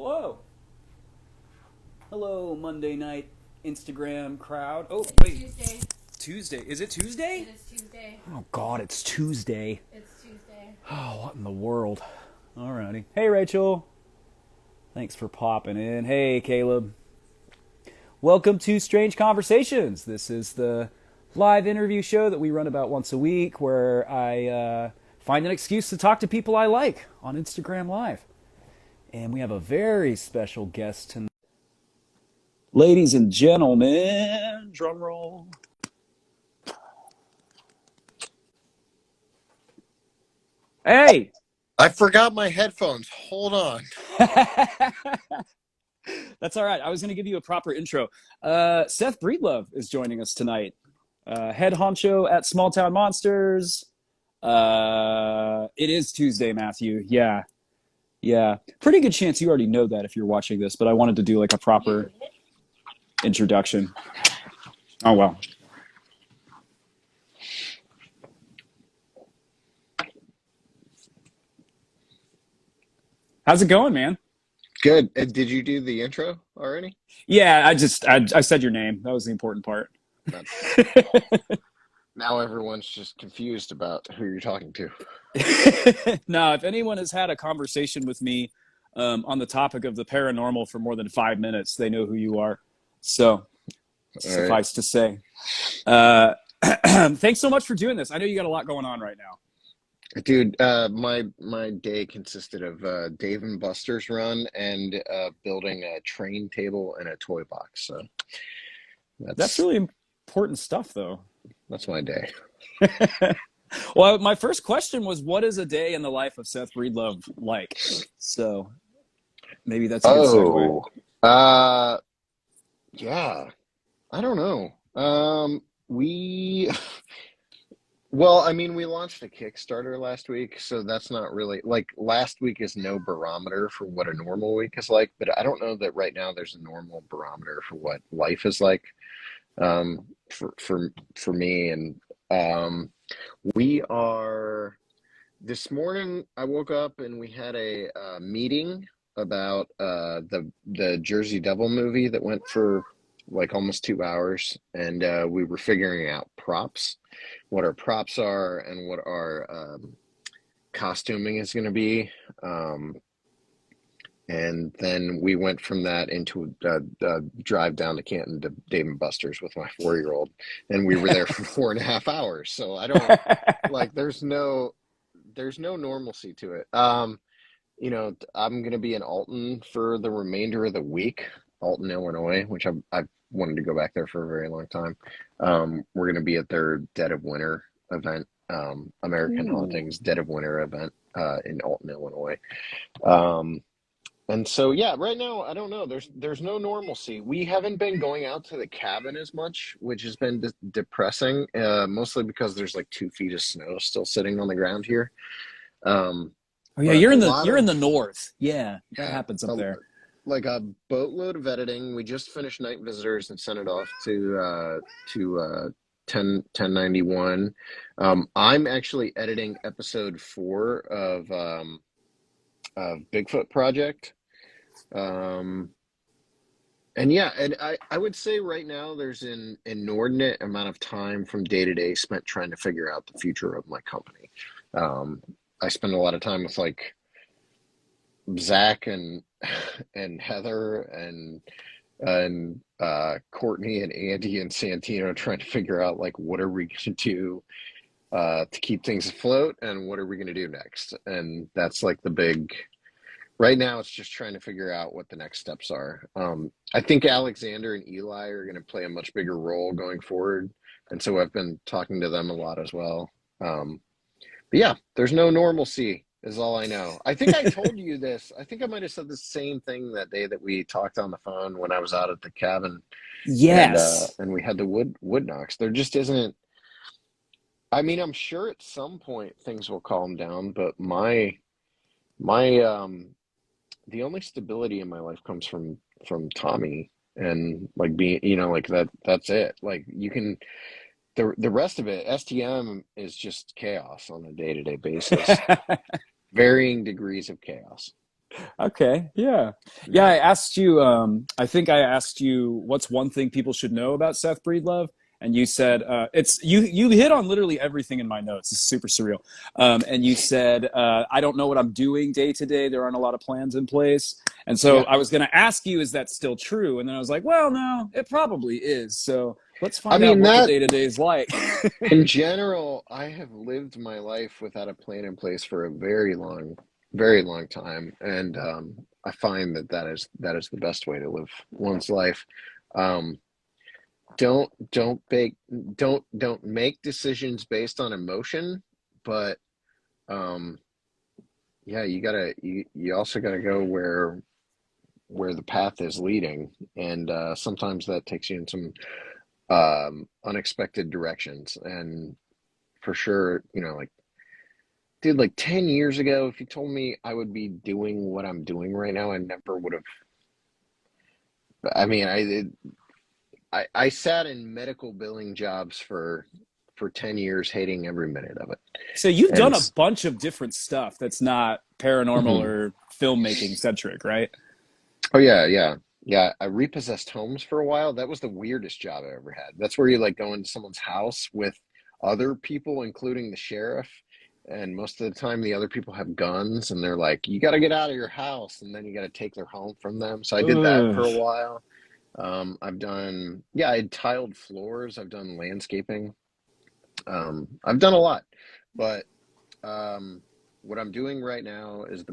Hello. Hello, Monday night Instagram crowd. Oh, It's wait. Tuesday. Tuesday. Is it Tuesday? It is Tuesday. Oh, God, it's Tuesday. It's Tuesday. Oh, what in the world? Alrighty. Hey, Rachel. Thanks for popping in. Hey, Caleb. Welcome to Strange Conversations. This is the live interview show that we run about once a week where I find an excuse to talk to people I like on Instagram Live. And we have a very special guest tonight. Ladies and gentlemen, drum roll. Hey! I forgot my headphones. Hold on. That's all right. I was going to give you a proper intro. Seth Breedlove is joining us tonight. Head honcho at Small Town Monsters. It is Tuesday, Matthew. Yeah. Pretty good chance you already know that if you're watching this, but I wanted to do like a proper introduction. Oh, well. How's it going, man? Good. Did you do the intro already? Yeah, I said your name. That was the important part. Now everyone's just confused about who you're talking to. No, if anyone has had a conversation with me on the topic of the paranormal for more than 5 minutes, they know who you are. So, suffice to say. Thanks so much for doing this. I know you got a lot going on right now. Dude, my day consisted of Dave and Buster's run and building a train table and a toy box. So that's really important stuff, though. That's my day. Well, my first question was, what is a day in the life of Seth Breedlove like? So maybe that's a good segue. Yeah, I don't know. Well, I mean, we launched a Kickstarter last week, so that's not really like last week is no barometer for what a normal week is like, but I don't know that right now there's a normal barometer for what life is like for me. And we are this morning I woke up and we had a meeting about the Jersey Devil movie that went for like almost 2 hours, and we were figuring out props, what our props are and what our costuming is going to be, and then we went from that into a drive down to Canton to Dave and Buster's with my 4-year-old, and we were there for 4.5 hours. So I don't like there's no normalcy to it. You know, I'm going to be in Alton for the remainder of the week, Alton, Illinois, which I've wanted to go back there for a very long time. We're going to be at their Dead of Winter event, American Hauntings Dead of Winter event in Alton, Illinois. And so, yeah, right now, I don't know. There's no normalcy. We haven't been going out to the cabin as much, which has been depressing, mostly because there's like 2 feet of snow still sitting on the ground here. Oh yeah, you're in the north. Yeah, that happens up there. Like a boatload of editing. We just finished Night Visitors and sent it off to 1091. I'm actually editing episode 4 of Bigfoot Project. And yeah, and I would say right now there's an inordinate amount of time from day to day spent trying to figure out the future of my company. I spend a lot of time with like Zach and Heather and Courtney and Andy and Santino trying to figure out like what are we going to do to keep things afloat and what are we going to do next. And that's like the big right now. It's just trying to figure out what the next steps are. I think Alexander and Eli are going to play a much bigger role going forward, and so I've been talking to them a lot as well. But yeah, there's no normalcy is all I know. I think I told you this. I think I might have said the same thing that day that we talked on the phone when I was out at the cabin. Yes. And we had the wood knocks. There just isn't. I mean, I'm sure at some point things will calm down, but my the only stability in my life comes from Tommy and like being, you know, like that's it. Like you can. The rest of it, STM is just chaos on a day-to-day basis. Varying degrees of chaos. Okay, yeah. Yeah, Yeah. I asked you, I think I asked you what's one thing people should know about Seth Breedlove? And you said it's you hit on literally everything in my notes. It's super surreal. And you said I don't know what I'm doing day to day. There aren't a lot of plans in place. And so Yeah. I was going to ask you, is that still true? And then I was like, well, no, it probably is. So let's I find out mean, what the that day to day is like. in general, I have lived my life without a plan in place for a very long time, and I find that that is the best way to live one's life. Um, don't make don't make decisions based on emotion, but um, yeah, you also gotta go where the path is leading, and sometimes that takes you in some unexpected directions, and for sure, like dude, like 10 years ago, if you told me I would be doing what I'm doing right now, I never would have. I mean, I sat in medical billing jobs for 10 years, hating every minute of it. So you've And done a bunch of different stuff that's not paranormal mhm. or filmmaking centric, right? Oh yeah, yeah. Yeah, I repossessed homes for a while. That was the weirdest job I ever had. That's where you like go into someone's house with other people, including the sheriff. And most of the time, the other people have guns, and they're like, "You got to get out of your house," and then you got to take their home from them. So I did that for Ugh. a while. Yeah, I had tiled floors. I've done landscaping. I've done a lot, but um, what I'm doing right now is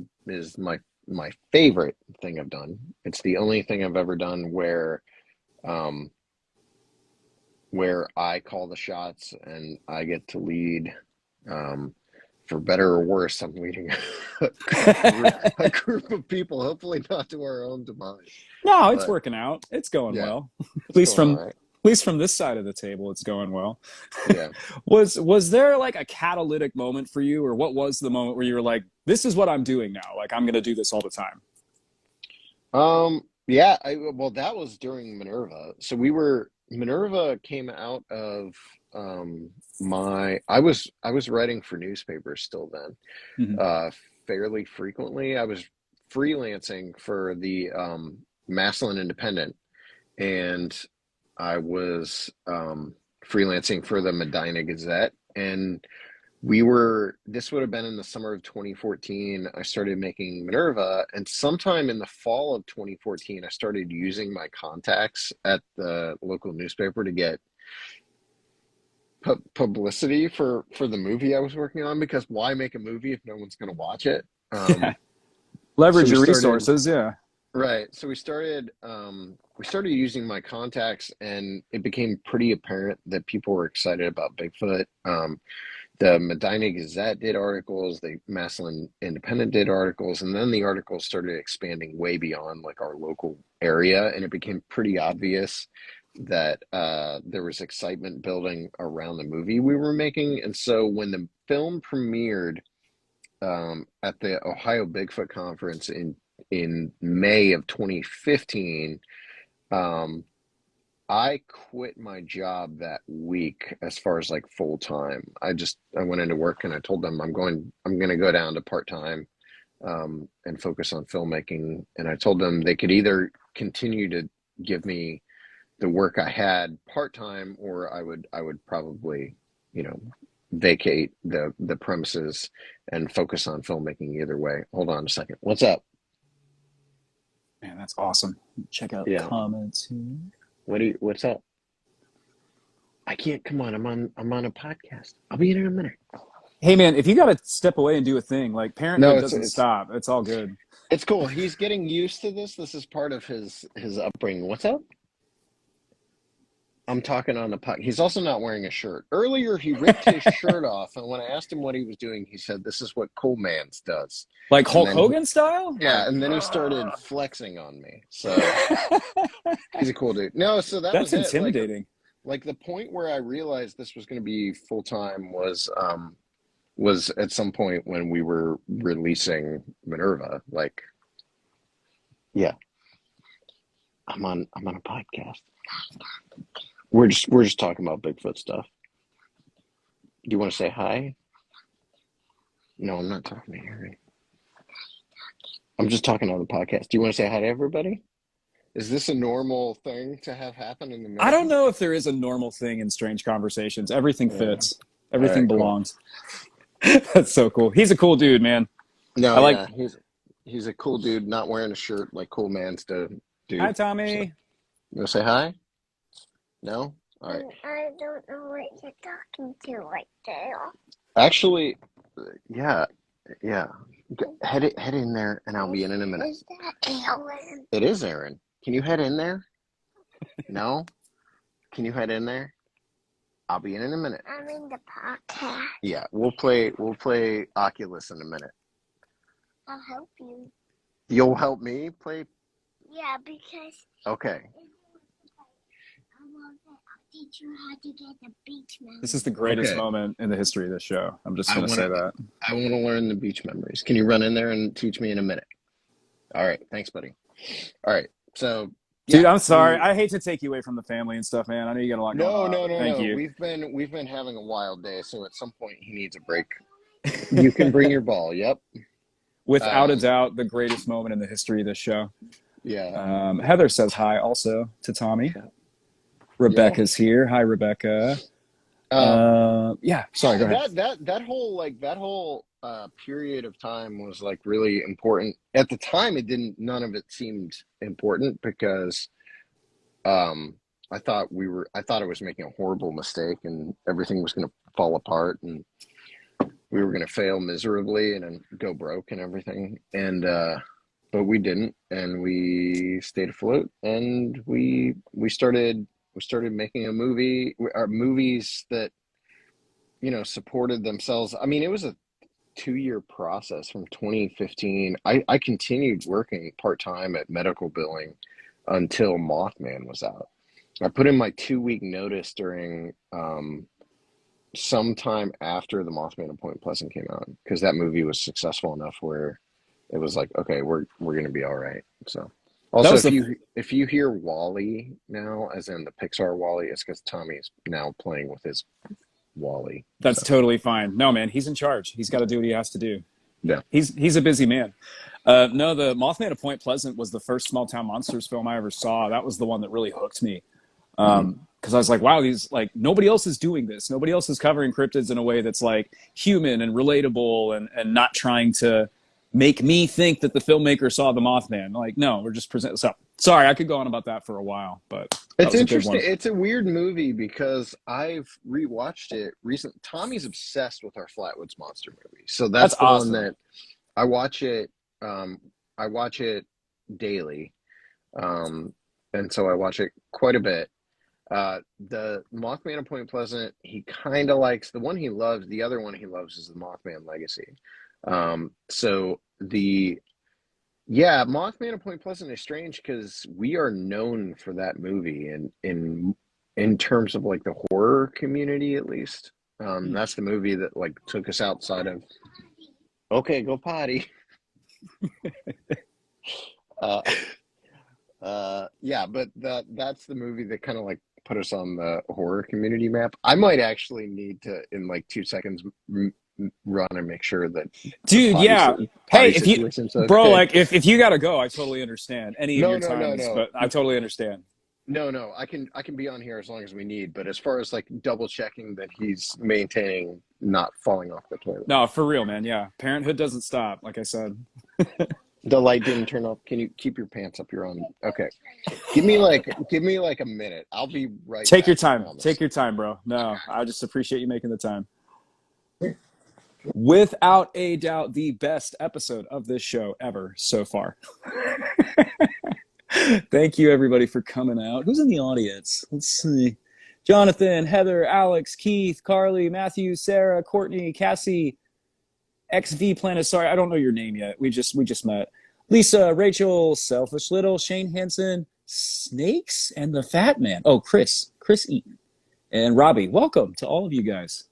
my favorite thing I've done. It's the only thing I've ever done um, where I call the shots and I get to lead. Um, for better or worse, I'm leading a group of people, hopefully not to our own demise. No, it's But working out. It's going yeah, well. it's going all right. At least from this side of the table, it's going well. Yeah. Was there like a catalytic moment for you, or what was the moment where you were like, "This is what I'm doing now. Like I'm going to do this all the time." Yeah, well, that was during Minerva. So Minerva came out of I was writing for newspapers still then, Mhm. fairly frequently. I was freelancing for the Massillon Independent, and I was freelancing for the Medina Gazette, and this would have been in the summer of 2014. I started making Minerva, and sometime in the fall of 2014, I started using my contacts at the local newspaper to get publicity for the movie I was working on, because why make a movie if no one's going to watch it? Yeah. Um, so Leverage we your started resources. Yeah. right. So we started using my contacts, and it became pretty apparent that people were excited about Bigfoot. The Medina Gazette did articles, the Massillon Independent did articles, and then the articles started expanding way beyond like our local area, and it became pretty obvious that there was excitement building around the movie we were making. And so when the film premiered at the Ohio Bigfoot Conference in May of 2015, um, I quit my job that week as far as like full time. I went into work and I told them I'm going to go down to part time and focus on filmmaking. And I told them they could either continue to give me the work I had part time, or I would probably, you know, vacate the premises and focus on filmmaking either way. Hold on a second. What's up? Man, that's awesome. Check out Yeah. comments here. What's up? I can't. Come on. I'm on a podcast. I'll be in a minute. Hey, man, if you got to step away and do a thing, like No, parenthood it's doesn't it's stop. It's all good. it's cool. He's getting used to this. This is part of his upbringing. What's up? I'm talking on the pod. He's also not wearing a shirt. Earlier, he ripped his shirt off, and when I asked him what he was doing, he said, "This is what cool man's does." Like And Hulk then he, Hogan style? yeah, Like, and then he started flexing on me. So he's a cool dude. No, so that that's was it. intimidating. Like the point where I realized this was going to be full time was at some point when we were releasing Minerva. Like, yeah, I'm on a podcast. We're just talking about Bigfoot stuff. Do you want to say hi? No, I'm not talking to you. I'm just talking on the podcast. Do you want to say hi to everybody? Is this a normal thing to have happen in I don't America? know if there is a normal thing in Strange Conversations. Everything Yeah. fits. All Everything right, cool. belongs. That's so cool. He's a cool dude, man. No, I like. yeah, he's a cool dude, not wearing a shirt like cool mans do. Hi, So, Tommy. you want to say hi? No? All right. I don't know what you're talking to right there. Actually, yeah, yeah. Head in there, and I'll be in a minute. Is that Aaron? It is Aaron. Can you head in there? No? Can you head in there? I'll be in a minute. I'm in the podcast. Yeah, we'll play Oculus in a minute. I'll help you. You'll help me play? Yeah, because Okay. I'll teach you how to get the beach memory. This is the greatest Okay. moment in the history of this show. I'm just going to say that. I want to learn the beach memories. Can you run in there and teach me in a minute? All right. Thanks, buddy. All right. So, Dude, I'm sorry. I hate to take you away from the family and stuff, man. I know you got a lot going on. No. Thank you. We've been having a wild day, so at some point he needs a break. You can bring your ball. Yep. Without a doubt, the greatest moment in the history of this show. Yeah. Heather says hi also to Tommy. Rebecca's here. Hi, Rebecca. Yeah. Sorry. Go ahead. That whole period of time was like really important. At the time, none of it seemed important because I thought I was making a horrible mistake and everything was going to fall apart and we were going to fail miserably and then go broke and everything. And but we didn't, and we stayed afloat, and we started making a movie, or movies that supported themselves. I mean, it was a 2-year process from 2015. I continued working part-time at medical billing until Mothman was out. I put in my 2-week notice during sometime after the Mothman of Point Pleasant came out, because that movie was successful enough where it was like, okay, we're gonna be all right. So also, if you hear Wally now, as in the Pixar Wally, it's because Tommy is now playing with his Wally. That's totally fine. No, man, he's in charge. He's got to do what he has to do. Yeah. He's a busy man. No, the Mothman of Point Pleasant was the first small town monsters film I ever saw. That was the one that really hooked me. Because I was like, wow, nobody else is doing this. Nobody else is covering cryptids in a way that's like human and relatable and not trying to make me think that the filmmaker saw the Mothman. Like, no, we're just presenting. So, sorry, I could go on about that for a while, but it's interesting. It's a weird movie because I've rewatched it recently. Tommy's obsessed with our Flatwoods Monster movie, so that's the awesome. one that I watch it. I watch it daily, and so I watch it quite a bit. The Mothman of Point Pleasant, he kind of likes. The one he loves. The other one he loves is the Mothman Legacy. Mothman of Point Pleasant is strange because we are known for that movie in terms of like the horror community, at least. That's the movie that like took us outside of. Okay, go potty. But that's the movie that kind of like put us on the horror community map. I might actually need to, in like 2 seconds, run and make sure that. Dude, yeah. Hey, if you, okay. bro, like if you gotta go, I totally understand. Any of your times, No. but I totally understand. No, I can be on here as long as we need. But as far as like double checking that he's maintaining not falling off the toilet. No, for real, man. Yeah, parenthood doesn't stop. Like I said. The light didn't turn off. Can you keep your pants up? You're on. Okay. Give me like a minute. I'll be right. Take your time. Take your time, bro. No, I just appreciate you making the time. Without a doubt, the best episode of this show ever so far. Thank you, everybody, for coming out. Who's in the audience? Let's see. Jonathan, Heather, Alex, Keith, Carly, Matthew, Sarah, Courtney, Cassie, XV Planet. Sorry, I don't know your name yet. We just met. Lisa, Rachel, Selfish Little, Shane Hansen, Snakes, and the Fat Man. Oh, Chris Eaton, and Robbie. Welcome to all of you guys.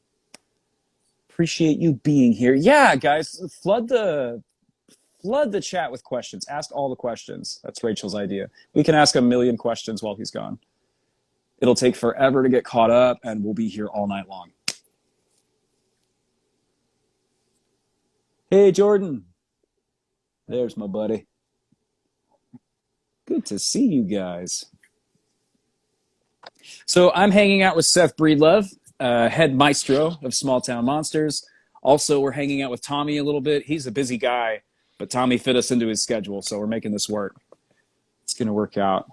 Appreciate you being here. Yeah, guys, flood the chat with questions. Ask all the questions. That's Rachel's idea. We can ask a million questions while he's gone. It'll take forever to get caught up, and we'll be here all night long. Hey, Jordan. There's my buddy. Good to see you guys. So I'm hanging out with Seth Breedlove, head maestro of Small Town Monsters. Also, we're hanging out with Tommy a little bit. He's a busy guy, but Tommy fit us into his schedule, so we're making this work. It's going to work out.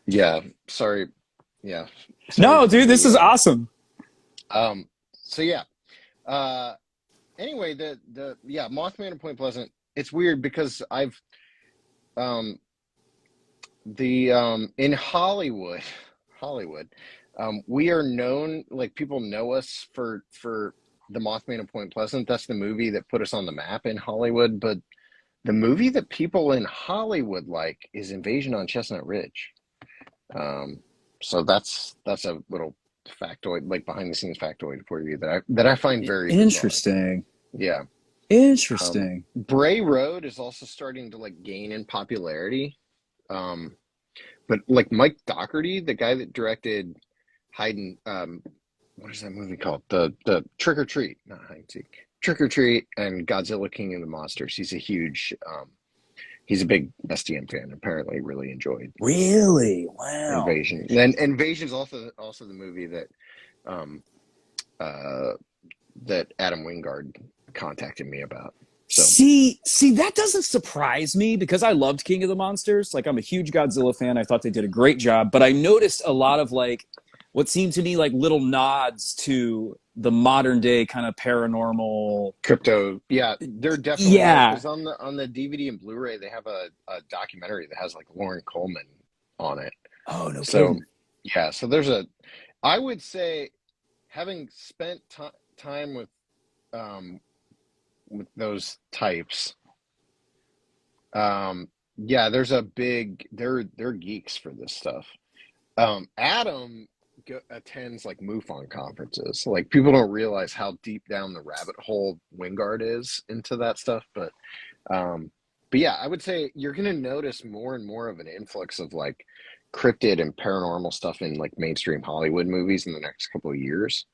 Yeah, sorry. Yeah, sorry No, for dude, this is the. awesome. So yeah. Anyway, the Mothman and Point Pleasant. It's weird because I've in Hollywood, we are known, like people know us for the Mothman and Point Pleasant. That's the movie that put us on the map in Hollywood. But the movie that people in Hollywood like is Invasion on Chestnut Ridge. So that's a little factoid, like behind the scenes factoid for you that I find very bizarre. Interesting. Yeah. Interesting. Bray Road is also starting to like gain in popularity. But like Mike Dougherty, the guy that directed Hide and what is that movie called? The Trick or Treat, not Hide and Seek. Trick or Treat and Godzilla King of the Monsters. He's a big STM fan. Apparently, really enjoyed Really? Wow. Invasion. And Invasion's also the movie that that Adam Wingard contacted me about. So See, that doesn't surprise me because I loved King of the Monsters. Like, I'm a huge Godzilla fan. I thought they did a great job, but I noticed a lot of like what seemed to me like little nods to the modern day kind of paranormal. crypto, yeah, they're definitely Yeah. because on the DVD and Blu-ray they have a documentary that has like Lauren Coleman on it. Oh, no So kidding. yeah, so I would say having spent time with those types, yeah, there's a big they're geeks for this stuff. Adam attends like MUFON conferences. Like people don't realize how deep down the rabbit hole Wingard is into that stuff. But yeah, I would say you're gonna notice more and more of an influx of like cryptid and paranormal stuff in like mainstream Hollywood movies in the next couple of years.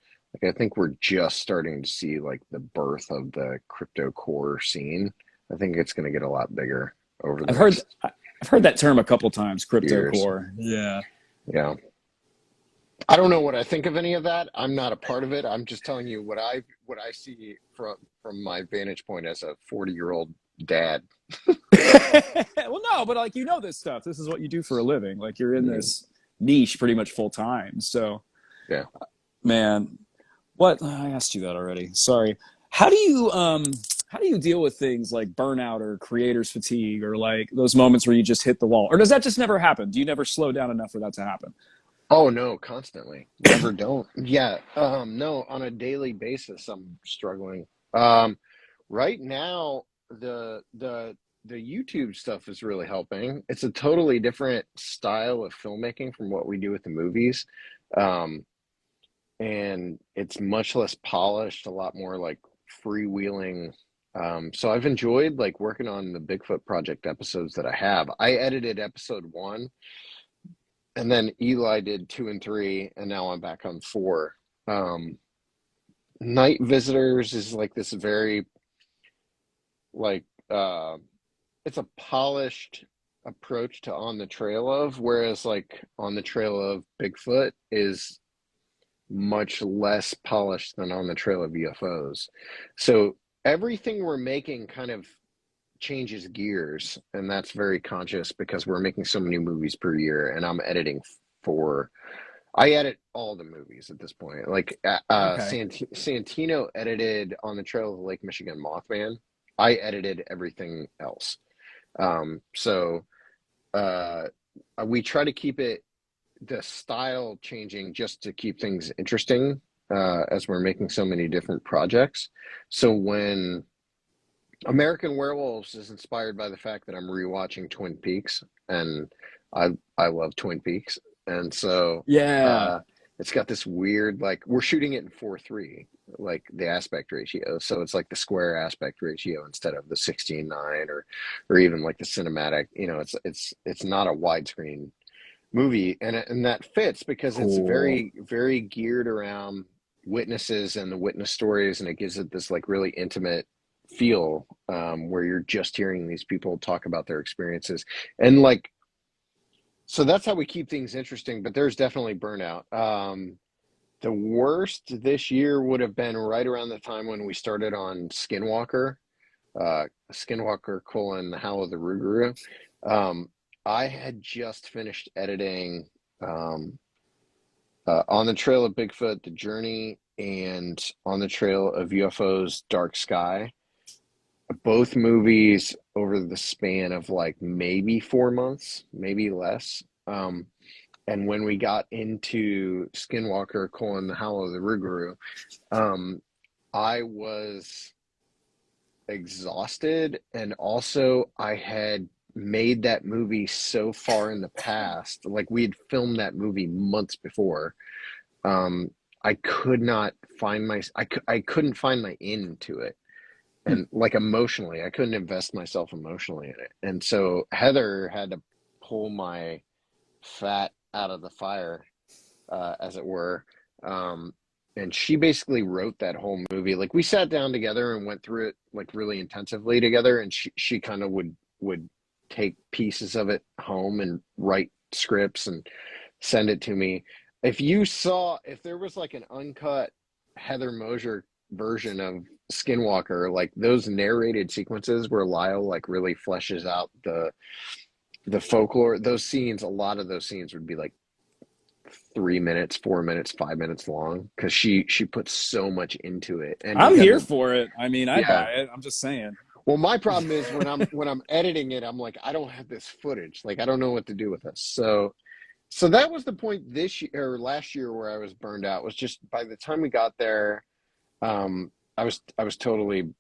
Like I think we're just starting to see like the birth of the crypto core scene. I think it's gonna get a lot bigger over the I've heard next I've heard that term a couple times, crypto years. core. Yeah. Yeah. I don't know what I think of any of that. I'm not a part of it. I'm just telling you what I see from my vantage point as a 40-year-old dad. Well, no, but like this stuff. This is what you do for a living. Like you're in Mm, this niche pretty much full time. So, yeah. man, what I asked you that already. Sorry. How do you deal with things like burnout or creator's fatigue or like those moments where you just hit the wall? Or does that just never happen? Do you never slow down enough for that to happen? Oh no, constantly. Never don't. Yeah. No, on a daily basis I'm struggling. Right now the YouTube stuff is really helping. It's a totally different style of filmmaking from what we do with the movies. Um, and it's much less polished, a lot more like freewheeling. So I've enjoyed like working on the Bigfoot Project episodes that I have. I edited episode 1, and then Eli did 2 and 3, and now I'm back on 4. Um, Night Visitors is like this very like it's a polished approach to On the Trail of, whereas like On the Trail of Bigfoot is much less polished than On the Trail of UFOs. So everything we're making kind of changes gears, and that's very conscious because we're making so many movies per year, and I'm editing for. I edit all the movies at this point. Like Okay. Santino edited On the Trail of the Lake Michigan Mothman. I edited everything else. So uh, we try to keep the style changing just to keep things interesting as we're making so many different projects. So when American Werewolves is inspired by the fact that I'm rewatching Twin Peaks, and I love Twin Peaks, and so Yeah. uh, it's got this weird like we're shooting it in 4:3, like the aspect ratio, so it's like the square aspect ratio instead of the 16:9 or even like the cinematic. It's not a widescreen movie, and that fits because it's Cool. very very geared around witnesses and the witness stories, and it gives it this like really intimate feel, where you're just hearing these people talk about their experiences. And like, so that's how we keep things interesting, but there's definitely burnout. The worst this year would have been right around the time when we started on Skinwalker, Skinwalker colon the Howl of the Rougarou. I had just finished editing On the Trail of Bigfoot, The Journey, and On the Trail of UFOs, Dark Sky. Both movies over the span of like maybe 4 months, maybe less. And when we got into Skinwalker colon the Howl of the Rougarou, I was exhausted, and also I had made that movie so far in the past, like we had filmed that movie months before. I could not find I couldn't find my into it, and like emotionally I couldn't invest myself emotionally in it, and so Heather had to pull my fat out of the fire, as it were. And she basically wrote that whole movie. Like we sat down together and went through it like really intensively together, and she kind of would take pieces of it home and write scripts and send it to me. If there was like an uncut Heather Mosier version of Skinwalker, like those narrated sequences where Lyle like really fleshes out the folklore, those scenes, a lot of those scenes would be like 3 minutes, 4 minutes, 5 minutes long, because she puts so much into it. And you I'm here gotta, for it. I mean, I yeah. buy it. I'm just saying. Well, my problem is when I'm editing it, I'm like, I don't have this footage. Like I don't know what to do with this. So that was the point this year or last year where I was burned out, was just by the time we got there, I was totally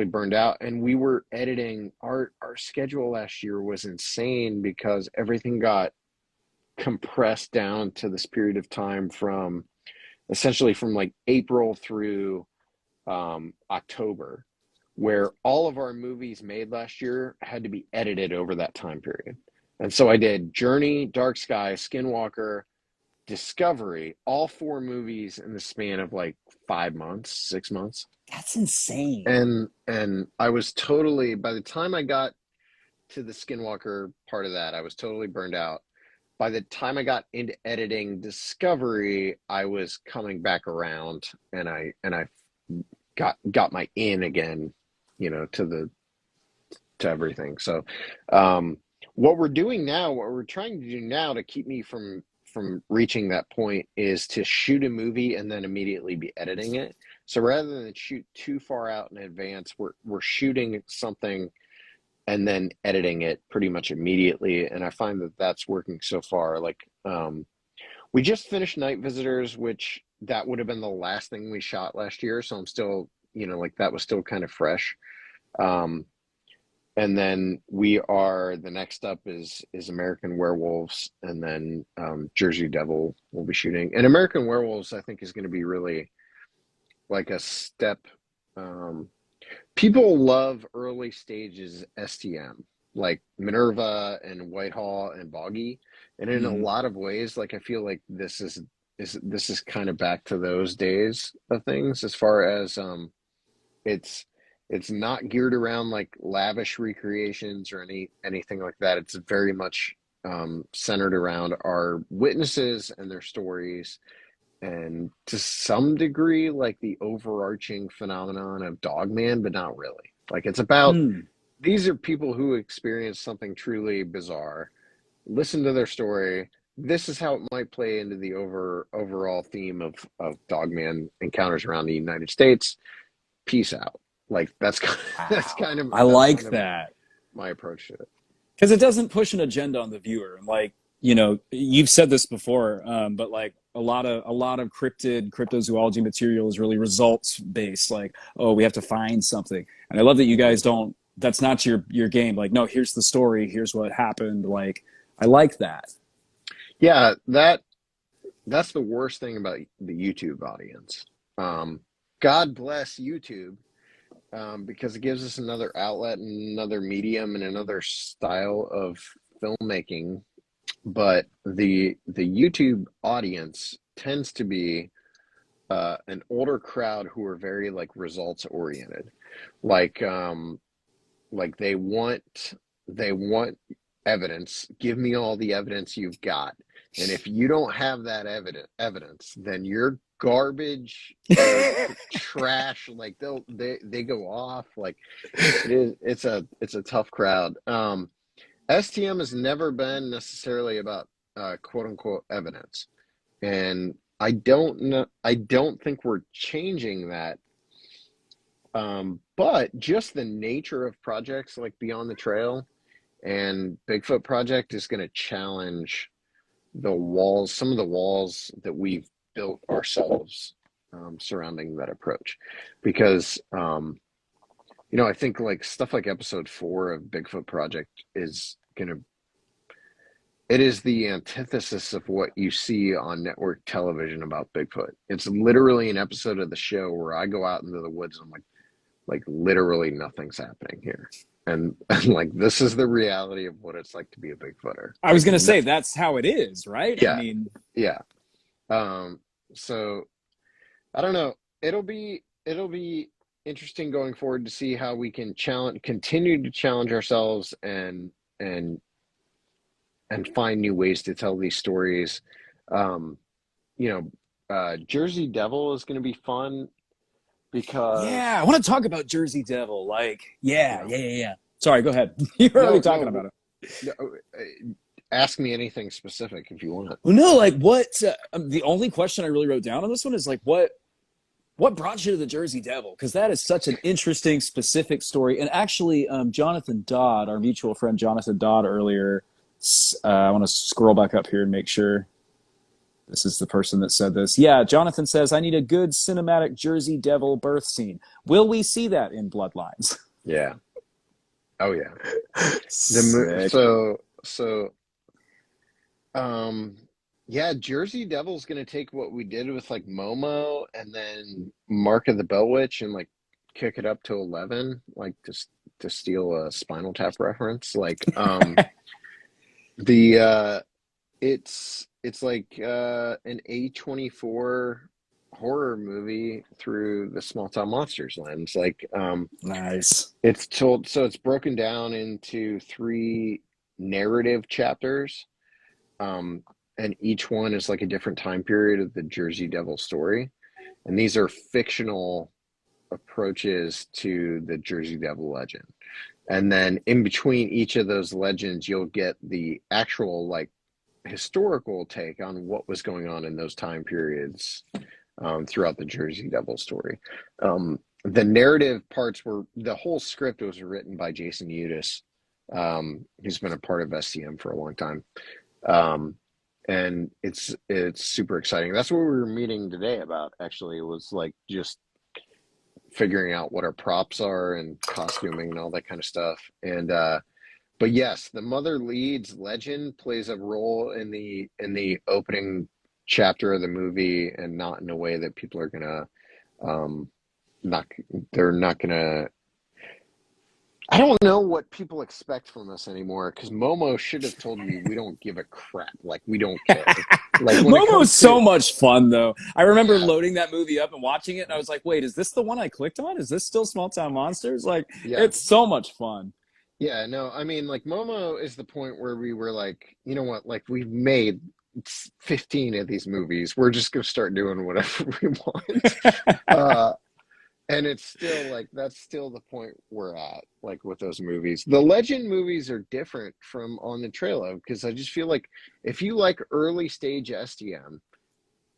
burned out, and we were editing. Our schedule last year was insane because everything got compressed down to this period of time from essentially from like April through October, where all of our movies made last year had to be edited over that time period. And so I did Journey, Dark Sky, Skinwalker, Discovery, all 4 movies in the span of like 5 months, 6 months. That's insane. And I was totally, by the time I got to the Skinwalker part of that, I was totally burned out. By the time I got into editing Discovery, I was coming back around, and I got my in again, to everything. So what we're doing now, what we're trying to do now to keep me from reaching that point, is to shoot a movie and then immediately be editing it. So rather than shoot too far out in advance, we're shooting something and then editing it pretty much immediately. And I find that that's working so far. Like, we just finished Night Visitors, which that would have been the last thing we shot last year. So I'm still, like that was still kind of fresh. And then the next up is American Werewolves, and then Jersey Devil will be shooting. And American Werewolves, I think, is going to be really like a step. People love early stages STM, like Minerva and Whitehall and Boggy, and in a lot of ways, like I feel like this is kind of back to those days of things, as far as it's not geared around like lavish recreations or anything like that. It's very much centered around our witnesses and their stories, and to some degree like the overarching phenomenon of Dogman, but not really. Like it's about these are people who experience something truly bizarre. Listen to their story. This is how it might play into the overall theme of Dogman encounters around the United States. Peace out. Like that's kind of I like that. my approach to it. Because it doesn't push an agenda on the viewer. And like, you've said this before, but like a lot of cryptozoology material is really results based. Like, oh, we have to find something. And I love that you guys don't. That's not your game. Like, no, here's the story. Here's what happened. Like, I like that. Yeah, that's the worst thing about the YouTube audience. God bless YouTube, because it gives us another outlet and another medium and another style of filmmaking. But the YouTube audience tends to be an older crowd who are very like results oriented. Like, like they want evidence. Give me all the evidence you've got. And if you don't have that evidence, then you're garbage, you're trash. Like they go off. Like it's a tough crowd. STM has never been necessarily about quote unquote evidence. And I don't think we're changing that. But just the nature of projects like Beyond the Trail and Bigfoot Project is going to challenge the walls, some of the walls that we've built ourselves surrounding that approach. Because, I think like stuff like episode 4 of Bigfoot Project is going to, it is the antithesis of what you see on network television about Bigfoot. It's literally an episode of the show where I go out into the woods and I'm like literally nothing's happening here. And like this is the reality of what it's like to be a Bigfooter. I was Like, gonna say that's how it is, right? I yeah, mean, yeah. So I don't know. It'll be interesting going forward to see how we can continue to challenge ourselves and find new ways to tell these stories. Um, Jersey Devil is going to be fun yeah, because I want to talk about Jersey Devil. Like, you yeah, know yeah, yeah, yeah. Sorry, go ahead. You're already no talking no about it. no, ask me anything specific if you want. Well, no, like what? The only question I really wrote down on this one is like, what brought you to the Jersey Devil? Because that is such an interesting, specific story. And actually, Jonathan Dodd, our mutual friend Jonathan Dodd, earlier. I want to scroll back up here and make sure this is the person that said this. Yeah, Jonathan says, I need a good cinematic Jersey Devil birth scene. Will we see that in Bloodlines? Yeah. Oh yeah. Sick. Yeah, Jersey Devil's gonna take what we did with like Momo and then Mark of the Bell Witch and like kick it up to 11, like to steal a Spinal Tap reference. Like the it's like an A24 horror movie through the small town monsters lens. Like Nice. it's told, so it's broken down into 3 narrative chapters. And each one is like a different time period of the Jersey Devil story. And these are fictional approaches to the Jersey Devil legend. And then in between each of those legends, you'll get the actual like historical take on what was going on in those time periods throughout the Jersey Devil story. The narrative parts the whole script was written by Jason Udis, who's been a part of SCM for a long time. And it's super exciting. That's what we were meeting today about, actually. It was like just figuring out what our props are and costuming and all that kind of stuff. And but yes, the Mother Leeds legend plays a role in the opening chapter of the movie, and not in a way that people are gonna they're not gonna. I don't know what people expect from us anymore, because Momo should have told me we don't give a crap. Like, we don't care. Like, when it Momo is comes so to, much fun, though. I remember yeah, loading that movie up and watching it, and I was like, wait, is this the one I clicked on? Is this still Small Town Monsters? Like, yeah, it's so much fun. yeah, no, I mean, like, Momo is the point where we were like, you know what, like, we've made 15 of these movies. We're just gonna start doing whatever we want. Uh, And it's still like, that's still the point we're at, like with those movies. The legend movies are different from On the Trail of, because I just feel like if you like early stage STM,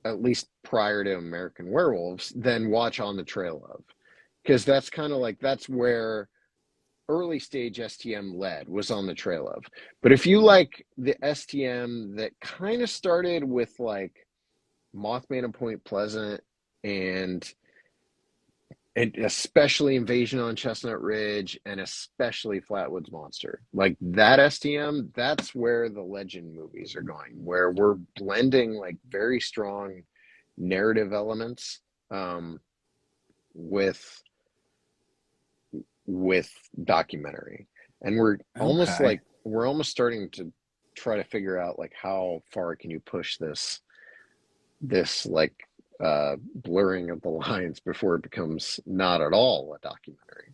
at least prior to American Werewolves, then watch On the Trail of. Because that's kind of like, that's where early stage STM led, was On the Trail of. But if you like the STM that kind of started with like Mothman and Point Pleasant and especially Invasion on Chestnut Ridge, and especially Flatwoods Monster. Like that STM, that's where the legend movies are going, where we're blending like very strong narrative elements with documentary. And Okay. we're almost starting to try to figure out like how far can you push this like blurring of the lines before it becomes not at all a documentary.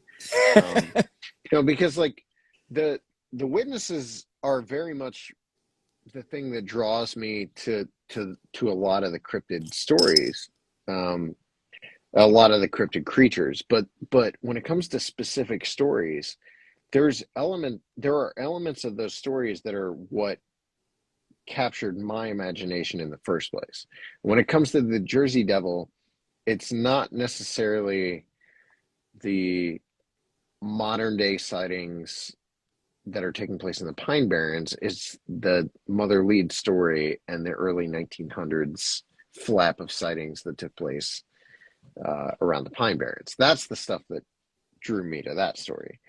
Because like the witnesses are very much the thing that draws me to a lot of the cryptid stories, a lot of the cryptid creatures. But when it comes to specific stories, there are elements of those stories that are what captured my imagination in the first place. When it comes to the Jersey Devil, it's not necessarily the modern day sightings that are taking place in the Pine Barrens. It's the Mother Lead story and the early 1900s flap of sightings that took place around the Pine Barrens. That's the stuff that drew me to that story.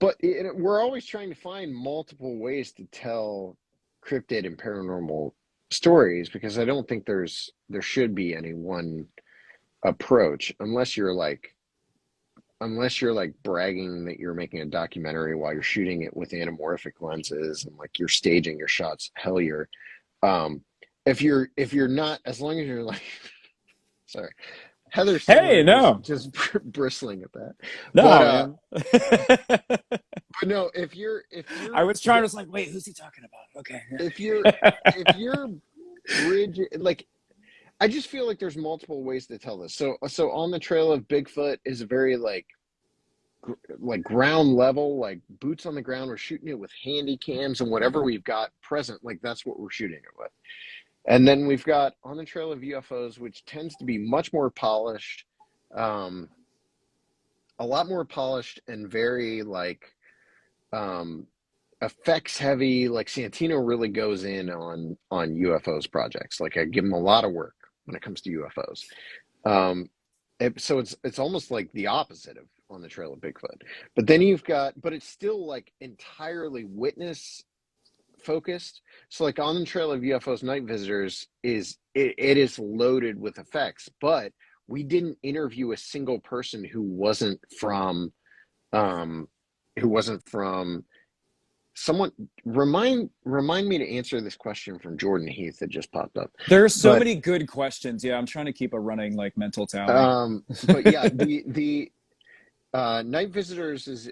But we're always trying to find multiple ways to tell cryptid and paranormal stories, because I don't think there should be any one approach, unless you're like bragging that you're making a documentary while you're shooting it with anamorphic lenses and like you're staging your shots hellier. If you're not, as long as you're like, sorry, Heather's just bristling at that. No, but no, if you're I was trying to like, wait, who's he talking about? Okay. If you're rigid, like, I just feel like there's multiple ways to tell this. So On the Trail of Bigfoot is a very like ground level, like boots on the ground. We're shooting it with handy cams and whatever we've got present, like that's what we're shooting it with. And then we've got On the Trail of UFOs, which tends to be much more polished, a lot more polished and very like effects heavy. Like Santino really goes in on UFOs projects. Like I give him a lot of work when it comes to UFOs. So it's almost like the opposite of On the Trail of Bigfoot. But then but it's still like entirely witness focused. So like On the Trail of UFOs Night Visitors it is loaded with effects, but we didn't interview a single person who wasn't from someone. Remind me to answer this question from Jordan Heath that just popped up. There are so many good questions. Yeah, I'm trying to keep a running like mental tally. But yeah, the Night Visitors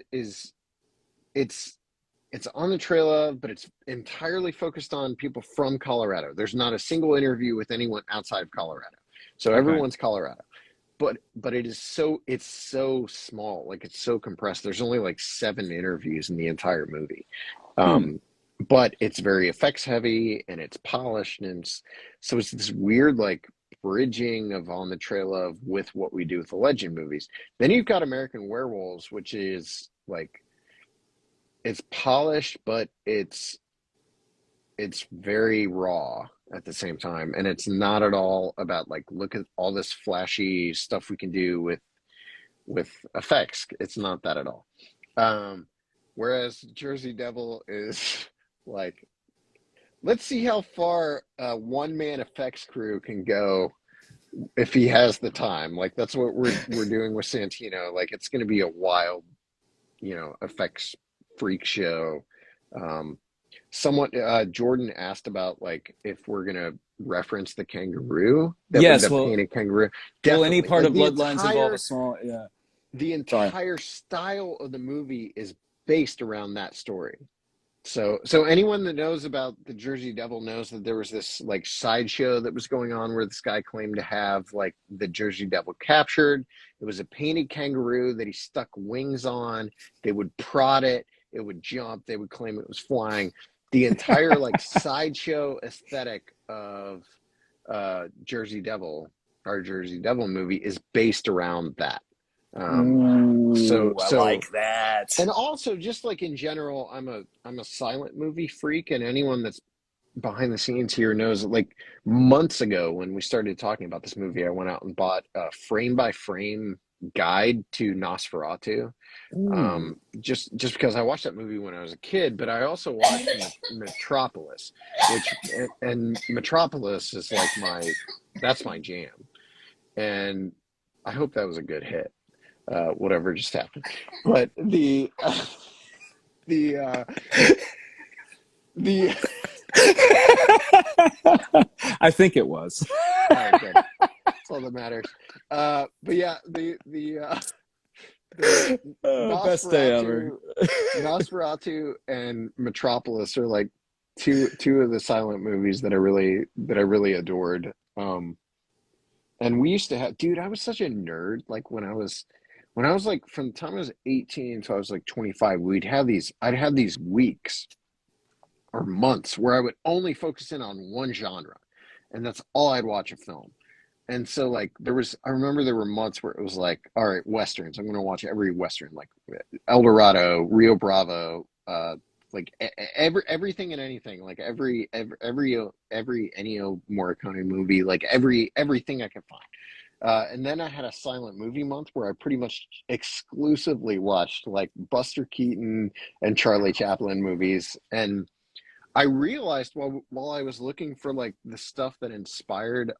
it's On the Trail of, but it's entirely focused on people from Colorado. There's not a single interview with anyone outside of Colorado. So everyone's Colorado. But it's so small, like it's so compressed. There's only like 7 interviews in the entire movie. But it's very effects heavy and it's polished, and so it's this weird like bridging of On the Trail of with what we do with the Legend movies. Then you've got American Werewolves, which is like, it's polished, but it's very raw at the same time, and it's not at all about like, look at all this flashy stuff we can do with effects. It's not that at all. Whereas Jersey Devil is like, let's see how far a one-man effects crew can go if he has the time. Like that's what we're doing with Santino. Like it's going to be a wild, effects freak show. Jordan asked about like if we're gonna reference the kangaroo. Painted kangaroo. Definitely. Well, any part of Bloodlines involve a song. Yeah. The entire style of the movie is based around that story. So anyone that knows about the Jersey Devil knows that there was this like sideshow that was going on where this guy claimed to have like the Jersey Devil captured. It was a painted kangaroo that he stuck wings on. They would prod it. It would jump. They would claim it was flying. The entire like sideshow aesthetic of Jersey Devil, our Jersey Devil movie, is based around that. So I like that. And also, just like in general, I'm a silent movie freak, and anyone that's behind the scenes here knows that, like, months ago when we started talking about this movie, I went out and bought a frame by frame guide to Nosferatu. Just because I watched that movie when I was a kid, but I also watched Metropolis, and Metropolis is like that's my jam, and I hope that was a good hit. Whatever just happened, but the I think it was. All right, good. That's all that matters. But yeah, the Best day ever. Nosferatu and Metropolis are like two of the silent movies that I really adored. And we used to have, dude, I was such a nerd. Like when I was like from the time I was 18 until I was like 25, I'd have these weeks or months where I would only focus in on one genre, and that's all I'd watch a film. And so like I remember there were months where it was like, all right, Westerns. I'm going to watch every Western, like El Dorado, Rio Bravo, like everything and anything, like every Ennio Morricone movie, like everything I could find. And then I had a silent movie month where I pretty much exclusively watched like Buster Keaton and Charlie Chaplin movies. And I realized while I was looking for like the stuff that inspired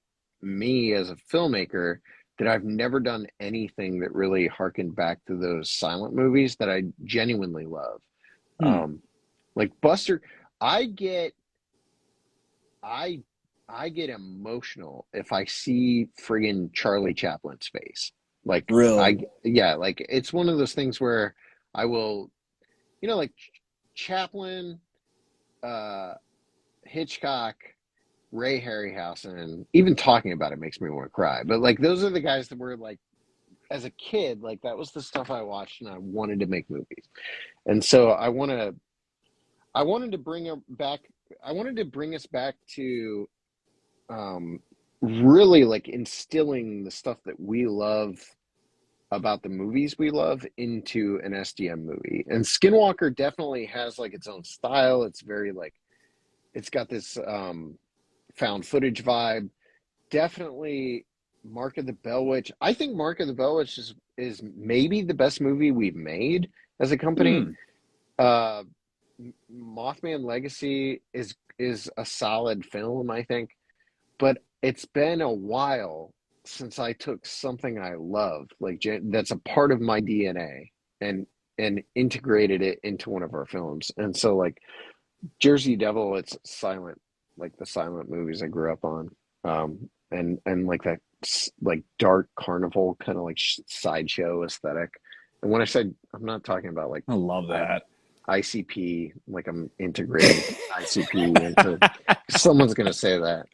me as a filmmaker, that I've never done anything that really harkened back to those silent movies that I genuinely love. Like Buster, I get I get emotional if I see friggin' Charlie Chaplin's face. Like Really? yeah, like it's one of those things where I will, like Chaplin, uh, Hitchcock, Ray Harryhausen, even talking about it makes me want to cry. But like those are the guys that were like, as a kid, like that was the stuff I watched and I wanted to make movies. And so I wanted to bring it back. I wanted to bring us back to really like instilling the stuff that we love about the movies we love into an SDM movie. And Skinwalker definitely has like its own style. It's very like, it's got this found footage vibe. Definitely Mark of the Bell Witch. I think Mark of the Bell Witch is maybe the best movie we've made as a company. Uh, Mothman Legacy is a solid film, I think, but it's been a while since I took something I love, like that's a part of my DNA, and integrated it into one of our films. And so, like Jersey Devil, it's silent, like the silent movies I grew up on, and like that like dark carnival kind of like sideshow aesthetic. And when I said, I'm not talking about like I love that. ICP, like I'm integrating ICP into. Someone's gonna say that.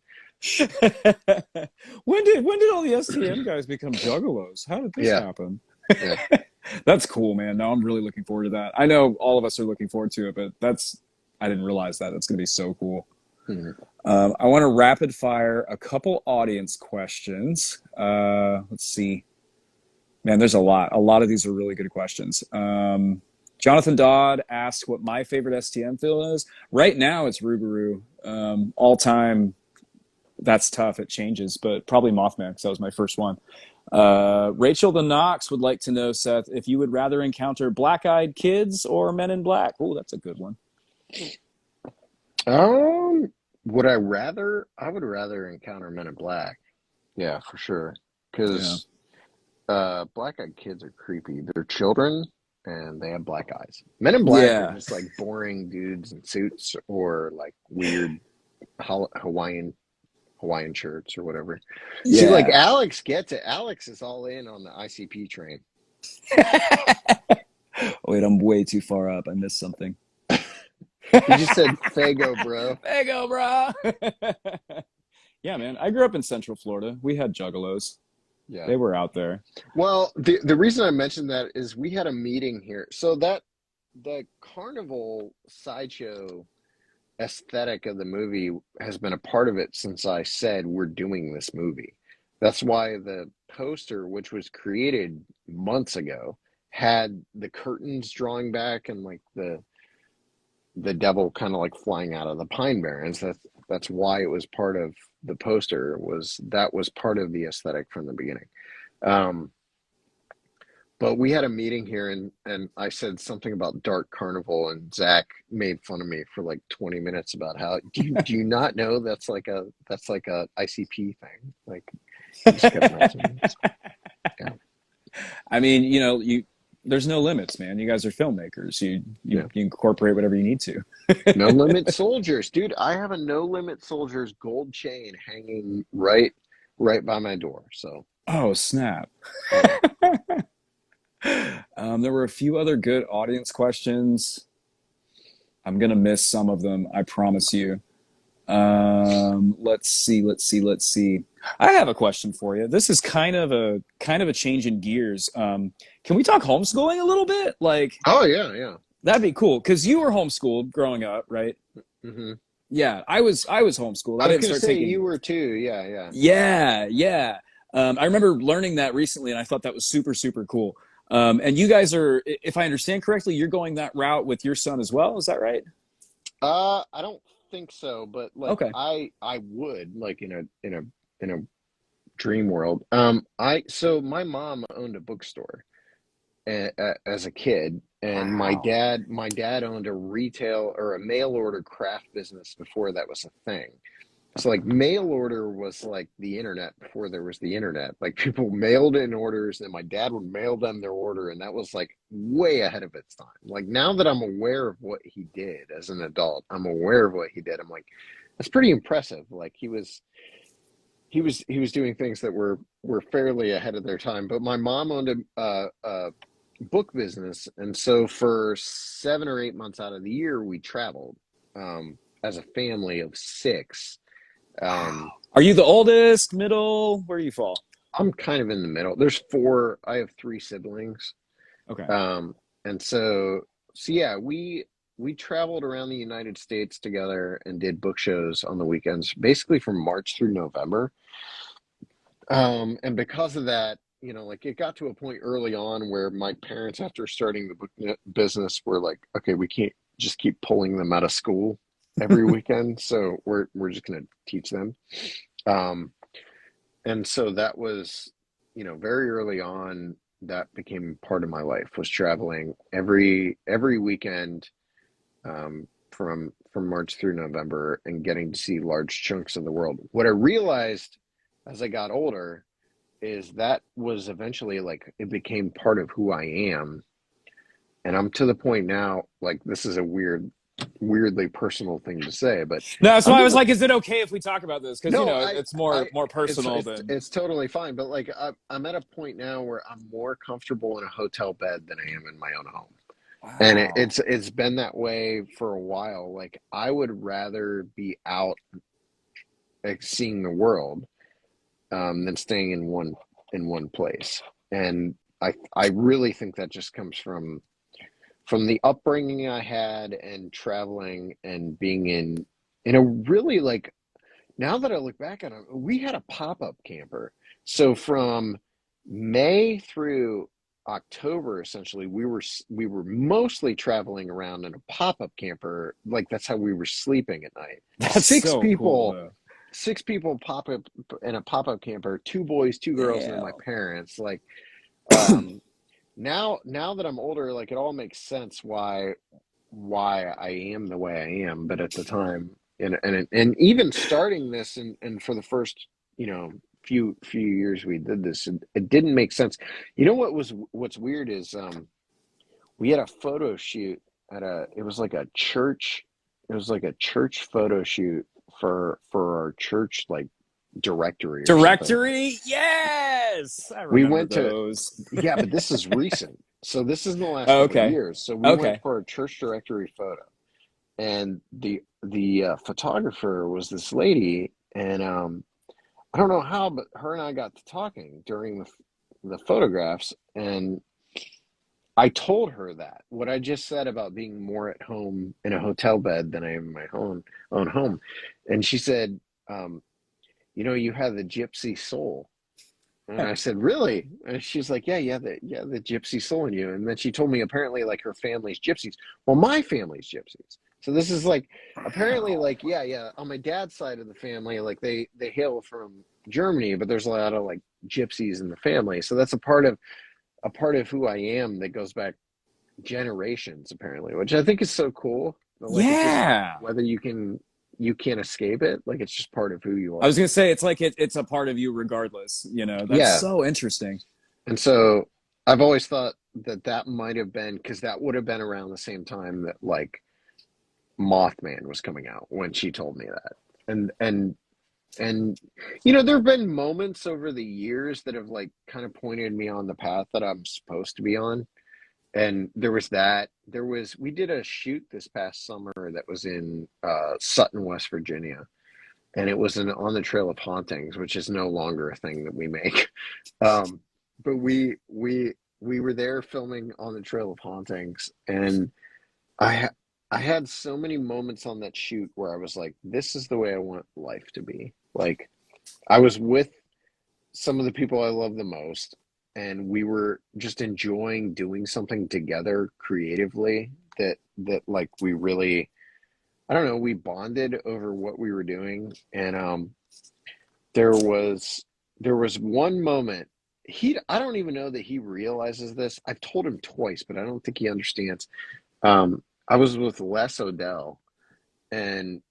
When did all the STM guys become juggalos? How did this Yeah, happen? yeah. That's cool, man. No, I'm really looking forward to that. I know all of us are looking forward to it, but I didn't realize that. That's going to be so cool. I want to rapid fire a couple audience questions. Let's see. Man, there's a lot. A lot of these are really good questions. Jonathan Dodd asked what my favorite STM film is. Right now, it's Rougarou. All time, that's tough. It changes, but probably Mothman because that was my first one. Rachel the Knox would like to know, Seth, if you would rather encounter black-eyed kids or Men in Black. Oh, that's a good one. Would I rather? I would rather encounter Men in Black. Yeah, for sure. Because black-eyed kids are creepy. They're children and they have black eyes. Men in Black are just like boring dudes in suits or like weird Hawaiian shirts or whatever. Yeah. See, like Alex gets it. Alex is all in on the ICP train. Wait, I'm way too far up. I missed something. You just said Fago, bro. Fago, bro. Yeah, man. I grew up in Central Florida. We had juggalos. Yeah, they were out there. Well, the reason I mentioned that is we had a meeting here. So that the carnival sideshow aesthetic of the movie has been a part of it since I said we're doing this movie. That's why the poster, which was created months ago, had the curtains drawing back and like the devil kind of like flying out of the pine barrens. That's why it was part of the poster. That was part of the aesthetic from the beginning. But we had a meeting here and I said something about Dark Carnival and Zach made fun of me for like 20 minutes about how do you not know that's like a ICP thing? Like you just kept mentioning it. Yeah. I mean, there's no limits, man. You guys are filmmakers. You incorporate whatever you need to. No Limit Soldiers. Dude, I have a No Limit Soldiers gold chain hanging right right by my door. So Oh, snap. yeah. There were a few other good audience questions. I'm gonna miss some of them, I promise you. Let's see. I have a question for you. This is kind of a change in gears. Can we talk homeschooling a little bit? Like, Oh yeah, yeah. that'd be cool because you were homeschooled growing up, right? Hmm. Yeah, I was homeschooled. I I was didn't gonna start say taking. you were too. Yeah, yeah. Yeah, yeah. I remember learning that recently, and I thought that was super, super cool. And you guys are, if I understand correctly, you're going that route with your son as well. Is that right? I don't think so, but like Okay. I would like in a dream world. So my mom owned a bookstore as a kid, and Wow. my dad owned a retail or a mail order craft business before that was a thing. So like mail order was like the internet before there was the internet. Like people mailed in orders and my dad would mail them their order, and that was like way ahead of its time. Like now that I'm aware of what he did as an adult, I'm aware of what he did. I'm like, that's pretty impressive. Like he was doing things that were fairly ahead of their time. But my mom owned a book business, and so for 7 or 8 months out of the year we traveled as a family of six. Wow. um, Are you the oldest, middle? Where do you fall? I'm kind of in the middle. There's four. I have three siblings. Okay. Um, and so yeah, we traveled around the United States together and did book shows on the weekends, basically from March through November. And because of that, like it got to a point early on where my parents, after starting the business, were like, okay, we can't just keep pulling them out of school every weekend, so we're just going to teach them. Um, and so that was, very early on, that became part of my life, was traveling every weekend, from March through November, and getting to see large chunks of the world. What I realized as I got older is that was eventually like it became part of who I am. And I'm to the point now, like this is a weirdly personal thing to say, but No, that's I'm why I to was the like, is it okay if we talk about this? Because no, it's more it's personal it's than. it's totally fine. But like I'm at a point now where I'm more comfortable in a hotel bed than I am in my own home. And Wow. it's been that way for a while. Like I would rather be out, like, seeing the world, than staying in one place. And I really think that just comes from the upbringing I had, and traveling and being in a really, like, now that I look back on it, we had a pop-up camper. So from May through October, essentially, we were mostly traveling around in a pop-up camper. Like that's how we were sleeping at night. That's Six so cool, people, though. six people pop up in a pop-up camper, two boys, two girls, and then my Damn. parents. Like, um, now that I'm older, like it all makes sense why I am the way I am. But at the time, and even starting this, and for the first, few years we did this, it didn't make sense. What's weird is, we had a photo shoot at a it was like a church it was like a church photo shoot for our church, like, directory or something. Directory? Yes! I We remember went to those. Yeah, but this is recent. So this is in the last Oh, couple of okay. years. So we went Okay. for a church directory photo, and the photographer was this lady, and I don't know how, but her and I got to talking during the photographs, and I told her that what I just said about being more at home in a hotel bed than I am in my own home, and she said, um, "You have the gypsy soul." And I said, "Really?" And she's like, "Yeah, the gypsy soul in you." And then she told me apparently like her family's gypsies. Well, my family's gypsies. So this is like apparently Wow. like, yeah. On my dad's side of the family, like they hail from Germany, but there's a lot of like gypsies in the family. So that's a part of who I am that goes back generations apparently, which I think is so cool. Like it just, Yeah. whether you can't escape it. Like it's just part of who you I was are. gonna say it's like it's a part of you regardless. That's Yeah. so interesting. And so I've always thought that might have been because that would have been around the same time that like Mothman was coming out when she told me that. And And you know, there have been moments over the years that have like kind of pointed me on the path that I'm supposed to be on. And there was that. We did a shoot this past summer that was in Sutton, West Virginia, and it was an On the Trail of Hauntings, which is no longer a thing that we make. Um, but we were there filming On the Trail of Hauntings, and I ha- I had so many moments on that shoot where I was like, this is the way I want life to be. Like I was with some of the people I love the most, and we were just enjoying doing something together creatively that like we really, I don't know, we bonded over what we were doing. And there was there was one moment, I don't even know that he realizes this. I've told him twice, but I don't think he understands. I was with Les Odell, and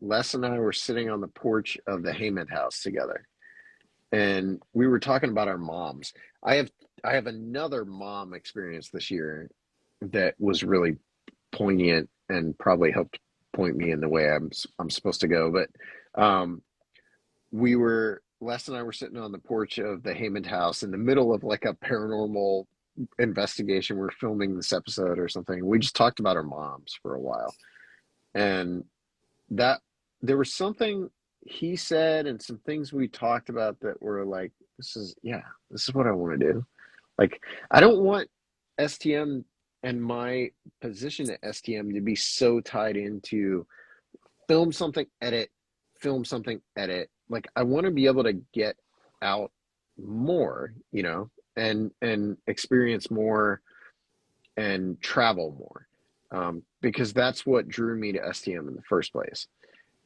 Les and I were sitting on the porch of the Heyman house together, and we were talking about our moms. I have I have another mom experience this year that was really poignant and probably helped point me in the way I'm supposed to go. But um, Les and I were sitting on the porch of the Heyman house in the middle of like a paranormal investigation. We're filming this episode or something. We just talked about our moms for a while, and that there was something he said and some things we talked about that were like, this is what I want to do. Like, I don't want STM and my position at STM to be so tied into film something, edit, film something, edit. Like, I want to be able to get out more, and experience more and travel more. Because that's what drew me to STM in the first place.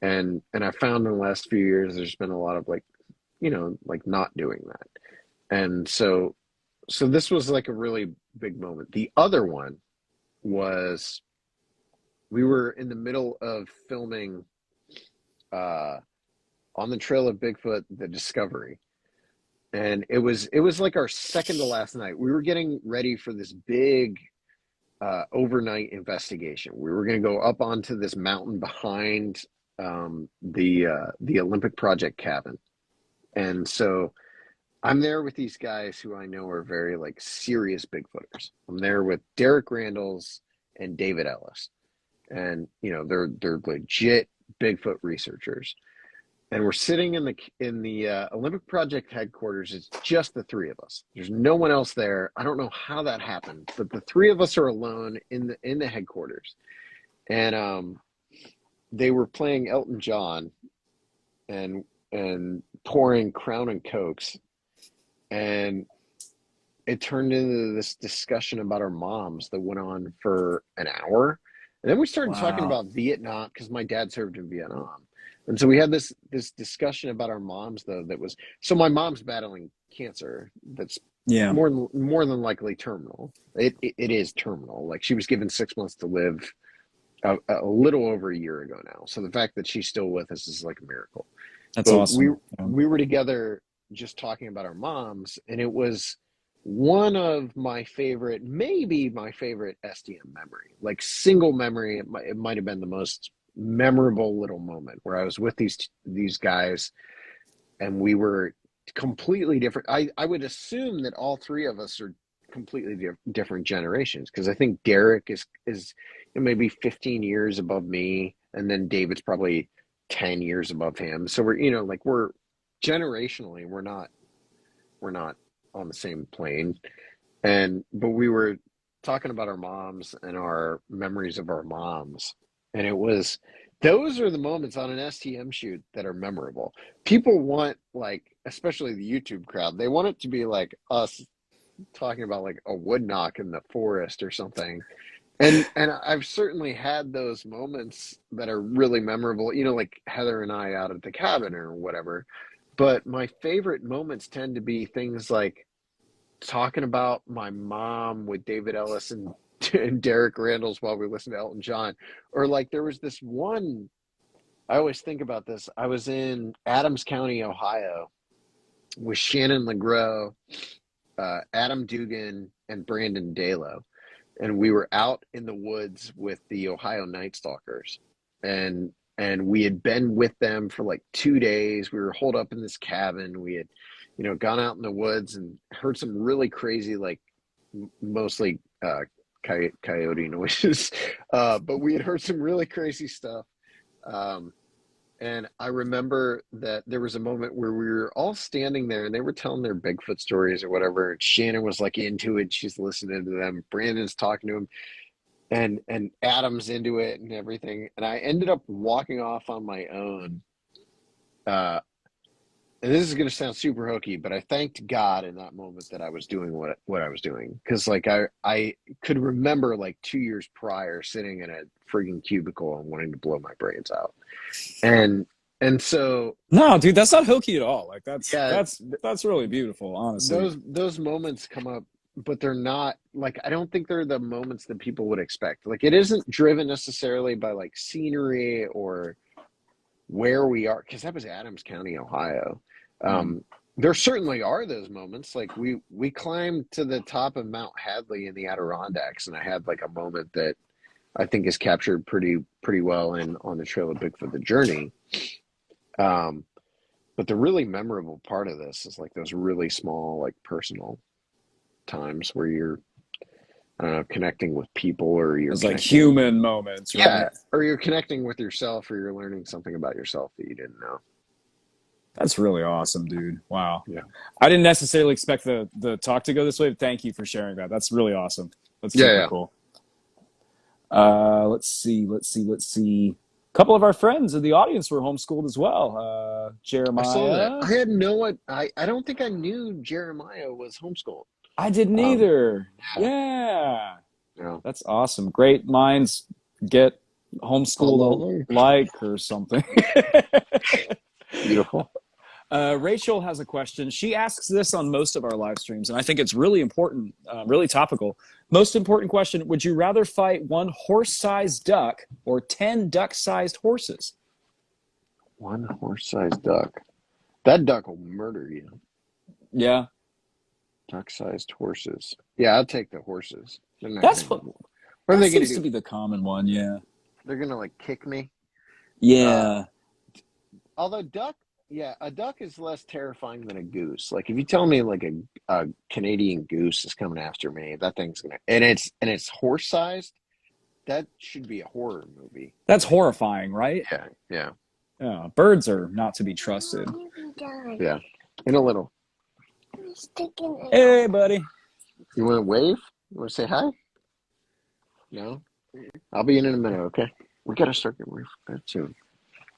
And I found in the last few years there's been a lot of like, like not doing that. And so this was like a really big moment. The other one was we were in the middle of filming uh On the Trail of Bigfoot, the Discovery. And it was like our second to last night. We were getting ready for this big overnight investigation. We were going to go up onto this mountain behind the Olympic Project cabin, and so I'm there with these guys who I know are very like serious Bigfooters. I'm there with Derek Randalls and David Ellis, and they're legit Bigfoot researchers. And we're sitting in the Olympic Project headquarters. It's just the three of us. There's no one else there. I don't know how that happened, but the three of us are alone in the headquarters. And they were playing Elton John and pouring Crown and Cokes, and it turned into this discussion about our moms that went on for an hour. And then we started talking Wow. about Vietnam because my dad served in Vietnam. And so we had this discussion about our moms though that was, so my mom's battling cancer that's Yeah. more than likely terminal. It is terminal. Like she was given 6 months to live a little over a year ago now. So the fact that she's still with us is like a miracle. That's But we awesome. Yeah. we were together just talking about our moms, and it was one of my favorite, maybe my favorite SDM memory, like single memory. It might have been the most memorable little moment where I was with these guys, and we were completely different. I would assume that all three of us are completely different generations because I think Derek is maybe 15 years above me, and then David's probably 10 years above him. So we're generationally we're not on the same plane. But we were talking about our moms and our memories of our moms, and those are the moments on an STM shoot that are memorable. People want, like, especially the YouTube crowd, they want it to be like us talking about like a wood knock in the forest or something. And I've certainly had those moments that are really memorable, like Heather and I out at the cabin or whatever. But my favorite moments tend to be things like talking about my mom with David Ellis and Derek Randalls while we listen to Elton John. Or like there was this one, I always think about this. I was in Adams County, Ohio with Shannon LeGros, Adam Dugan, and Brandon Dalo. And we were out in the woods with the Ohio Night Stalkers. And and we had been with them for like 2 days. We were holed up in this cabin. We had, gone out in the woods and heard some really crazy, like mostly coyote noises, but we had heard some really crazy stuff. Um, and I remember that there was a moment where we were all standing there and they were telling their Bigfoot stories or whatever. And Shannon was like into it. She's listening to them. Brandon's talking to him, and Adam's into it and everything. And I ended up walking off on my own. And this is going to sound super hokey, but I thanked God in that moment that I was doing what I was doing. Because like I could remember like 2 years prior sitting in a frigging cubicle and wanting to blow my brains out. And so No, dude, that's not hokey at all. Like yeah, that's really beautiful, honestly. those moments come up, but they're not like, I don't think they're the moments that people would expect. Like it isn't driven necessarily by like scenery or where we are, because that was Adams County, Ohio. There certainly are those moments. Like we climbed to the top of Mount Hadley in the Adirondacks, and I had like a moment that I think is captured pretty well in On the Trail of Bigfoot: The Journey. But the really memorable part of this is like those really small, like personal times where you're, I don't know, connecting with people, or you're It's like connecting, human moments, right? yeah, or you're connecting with yourself, or you're learning something about yourself that you didn't know. That's really awesome, dude. Wow. Yeah. I didn't necessarily expect the talk to go this way, but thank you for sharing that. That's really awesome. That's super Yeah. cool. Let's see. A couple of our friends in the audience were homeschooled as well. I saw that. Jeremiah. I had no, I don't think I knew Jeremiah was homeschooled. I didn't either. Yeah. Yeah. That's awesome. Great minds get homeschooled alike or something. Beautiful. Rachel has a question. She asks this on most of our live streams, and I think it's really important, really topical. Most important question: would you rather fight one horse-sized duck or 10 duck-sized horses? One horse-sized duck. That duck will murder you. Yeah. Duck-sized horses. Yeah, I'll take the horses. That's what are that they going seems to to do? be the common one, yeah. They're going to like kick me. Yeah. Although a duck is less terrifying than a goose. Like if you tell me like a Canadian goose is coming after me, that thing's gonna, and it's horse sized. That should be a horror movie. That's horrifying, right? Yeah. Yeah. Birds are not to be trusted. Yeah. In a little. Hey, buddy. You want to wave? You want to say hi? No? I'll be in a minute, okay? We got to start getting ready soon.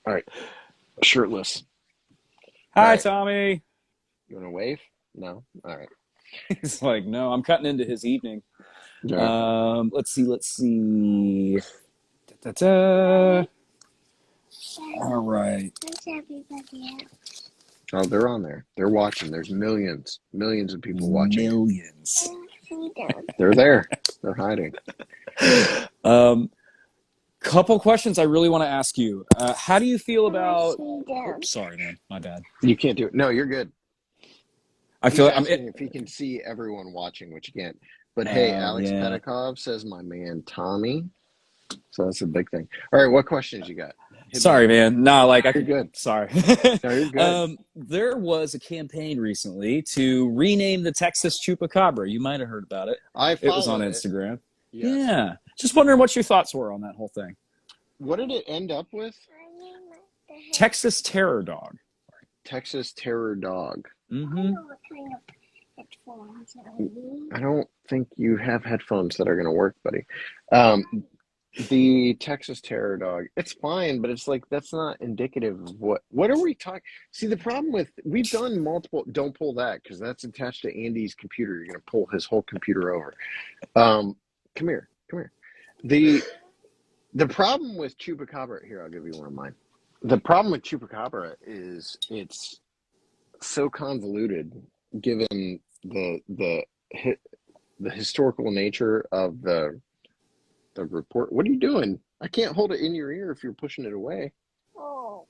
All right. Shirtless. Hi, right. Tommy. You want to wave? No? All right. He's like, no, I'm cutting into his evening. Yeah. Let's see. Da-da-da. All right. Oh, they're on there. They're watching. There's millions of people watching. Millions. They're there. They're hiding. Couple questions I really want to ask you. How do you feel about... Oops, sorry, man. My bad. You can't do it. No, you're good. I feel like asking if he can see everyone watching, which you can't. But hey, Alex Petikov says my man Tommy. So that's a big thing. All right, what questions you got? Sorry, man. No, like I You're good. Sorry. No, you're good. There was a campaign recently to rename the Texas Chupacabra. You might have heard about it. It was on Instagram. Yes. Yeah. Just wondering what your thoughts were on that whole thing. What did it end up with? Texas Terror Dog. Texas Terror Dog. Mm-hmm. I don't think you have headphones that are going to work, buddy. The Texas Terror Dog, it's fine, but it's like, that's not indicative of what are we talking? See, the problem with, we've done multiple, don't pull that because that's attached to Andy's computer. You're going to pull his whole computer over. Come here. The problem with Chupacabra, here, I'll give you one of mine. The problem with Chupacabra is it's so convoluted given the historical nature of the report. What are you doing? I can't hold it in your ear if you're pushing it away. Oh.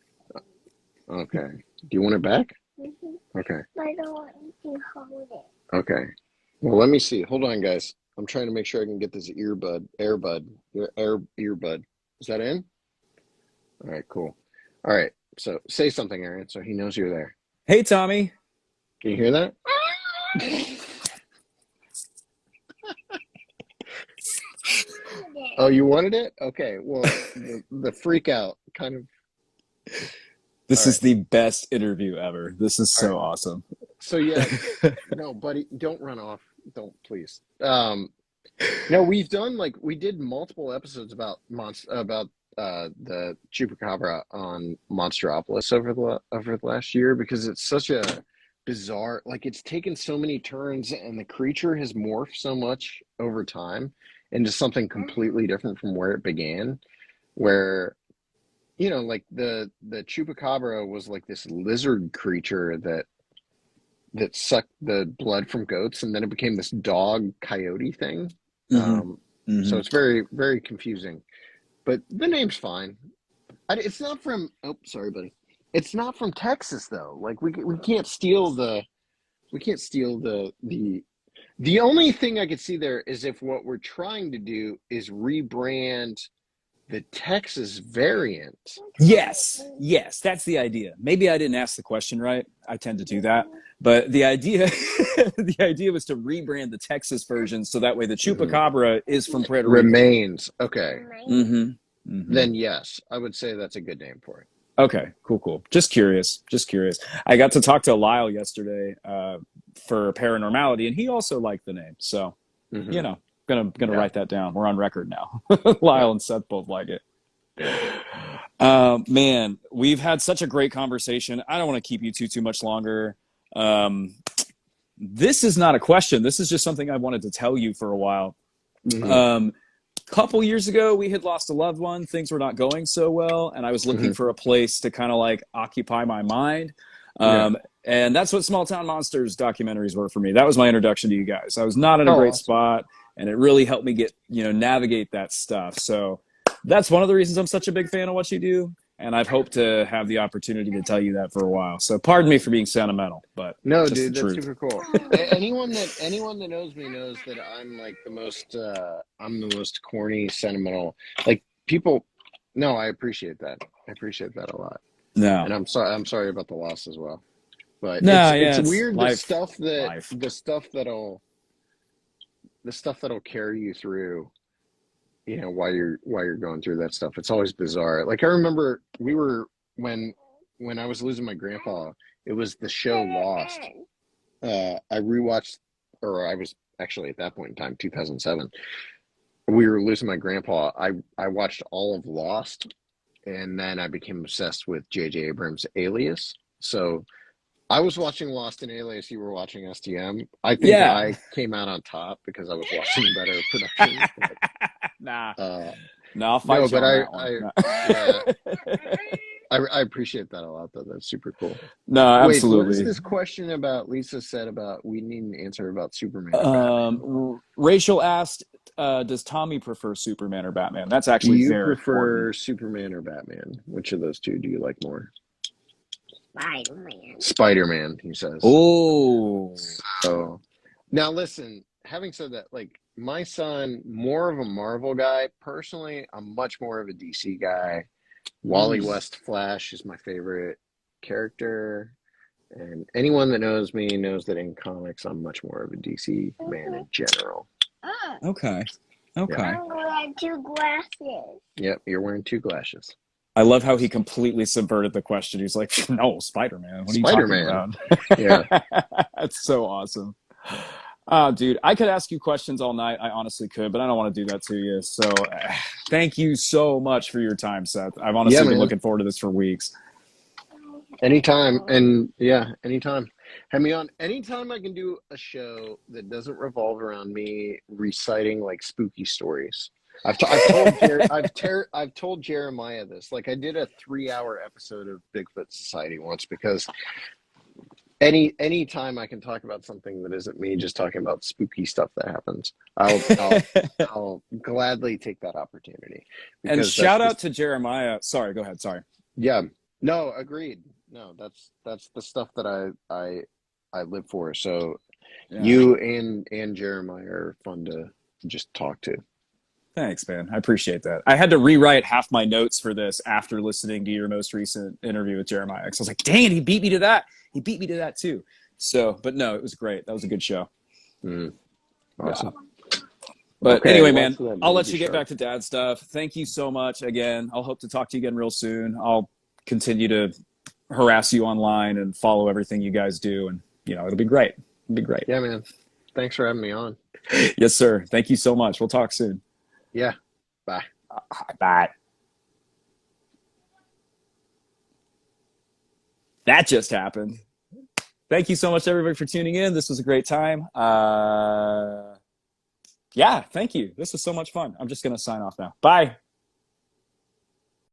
Okay. Do you want it back? Mm-hmm. Okay. I don't want you to hold it. Okay. Well, let me see. Hold on, guys. I'm trying to make sure I can get this earbud. Is that in? All right, cool. All right, so say something, Aaron, so he knows you're there. Hey, Tommy. Can you hear that? Oh, you wanted it? Okay. Well, the freak out kind of. This All is right. the best interview ever. This is All right. so awesome. So yeah, no, buddy, don't run off. Don't please. No, we did multiple episodes about the chupacabra on Monstropolis over the last year because it's such a bizarre, like it's taken so many turns and the creature has morphed so much over time into something completely different from where it began, where like the chupacabra was like this lizard creature that sucked the blood from goats, and then it became this dog coyote thing. Hmm. So Hmm. it's very, very confusing. But the name's fine. It's not from. Oh, sorry, buddy. It's not from Texas though. Like we can't steal the only thing I could see there is if what we're trying to do is rebrand the Texas variant. Yes, that's the idea. Maybe I didn't ask the question right. I tend to do that. But the idea the idea was to rebrand the Texas version so that way the Mhm. chupacabra is from Puerto Rico. Remains. Okay. Mm-hmm. Mm-hmm. Then yes, I would say that's a good name for it. Okay, cool. Just curious. I got to talk to Lyle yesterday for Paranormality, and he also liked the name. So, Mm-hmm. gonna Yeah. write that down. We're on record now. Yeah. Lyle and Seth both like it. Man, we've had such a great conversation. I don't want to keep you too much longer. This is not a question. This is just something I wanted to tell you for a while. Mm-hmm. Couple years ago, we had lost a loved one. Things were not going so well, and I was looking Mm-hmm. for a place to kind of like occupy my mind. Yeah. And that's what Small Town Monsters documentaries were for me. That was my introduction to you guys. I was not in a Oh, great awesome. spot, and it really helped me get navigate that stuff. So that's one of the reasons I'm such a big fan of what you do. And I've hoped to have the opportunity to tell you that for a while. So pardon me for being sentimental, but No, just dude, the that's truth. super cool. Anyone that knows me knows that I'm like I'm the most corny, sentimental. Like people. No, I appreciate that. I appreciate that a lot. No. And I'm sorry about the loss as well. But No, yeah, it's it's weird life. the stuff that'll carry you through, while you're going through that stuff. It's always bizarre. Like I remember when I was losing my grandpa, it was the show Lost. I rewatched, or I was actually at that point in time, 2007. We were losing my grandpa. I watched all of Lost, and then I became obsessed with J.J. Abrams' Alias. So I was watching Lost and Alias. You were watching STM. I think Yeah. I came out on top because I was watching a better production. Nah. But, No, I'll fight you but on that one. yeah, I appreciate that a lot, though. That's super cool. No, Wait, what is absolutely. this question about? Lisa said about we need an answer about Superman or Batman. Rachel asked, does Tommy prefer Superman or Batman? That's Do actually you very prefer important. Superman or Batman? Which of those two do you like more? Spider-Man. Spider-Man, he says. Oh. So now listen, having said that, like my son, more of a Marvel guy. Personally, I'm much more of a DC guy. Wally West Flash is my favorite character. And anyone that knows me knows that in comics, I'm much more of a DC man in general. Okay. I'm wearing 2 glasses. Yep, you're wearing 2 glasses. I love how he completely subverted the question. He's like, no, Spider-Man. What are you talking about? Yeah. That's so awesome. Dude, I could ask you questions all night. I honestly could, but I don't want to do that to you. So thank you so much for your time, Seth. I've honestly been looking forward to this for weeks. Anytime. And yeah, anytime. Have me on. Anytime I can do a show that doesn't revolve around me reciting like spooky stories. I've told Jeremiah this. Like I did a 3-hour episode of Bigfoot Society once because any time I can talk about something that isn't me just talking about spooky stuff that happens, I'll gladly take that opportunity. And shout out to Jeremiah. Sorry, go ahead. Sorry. Yeah. No, agreed. No, that's the stuff that I live for. So you and Jeremiah are fun to just talk to. Thanks, man. I appreciate that. I had to rewrite half my notes for this after listening to your most recent interview with Jeremiah. Because I was like, dang it, he beat me to that. He beat me to that too. So, but no, it was great. That was a good show. Awesome. But Okay, anyway, well, man, so that I'll let movie you get shark. back to dad stuff. Thank you so much again. I'll hope to talk to you again real soon. I'll continue to harass you online and follow everything you guys do. And, it'll be great. It'll be great. Yeah, man. Thanks for having me on. Yes, sir. Thank you so much. We'll talk soon. Yeah. Bye. Bye. That just happened. Thank you so much, everybody, for tuning in. This was a great time. Yeah, thank you. This was so much fun. I'm just going to sign off now. Bye.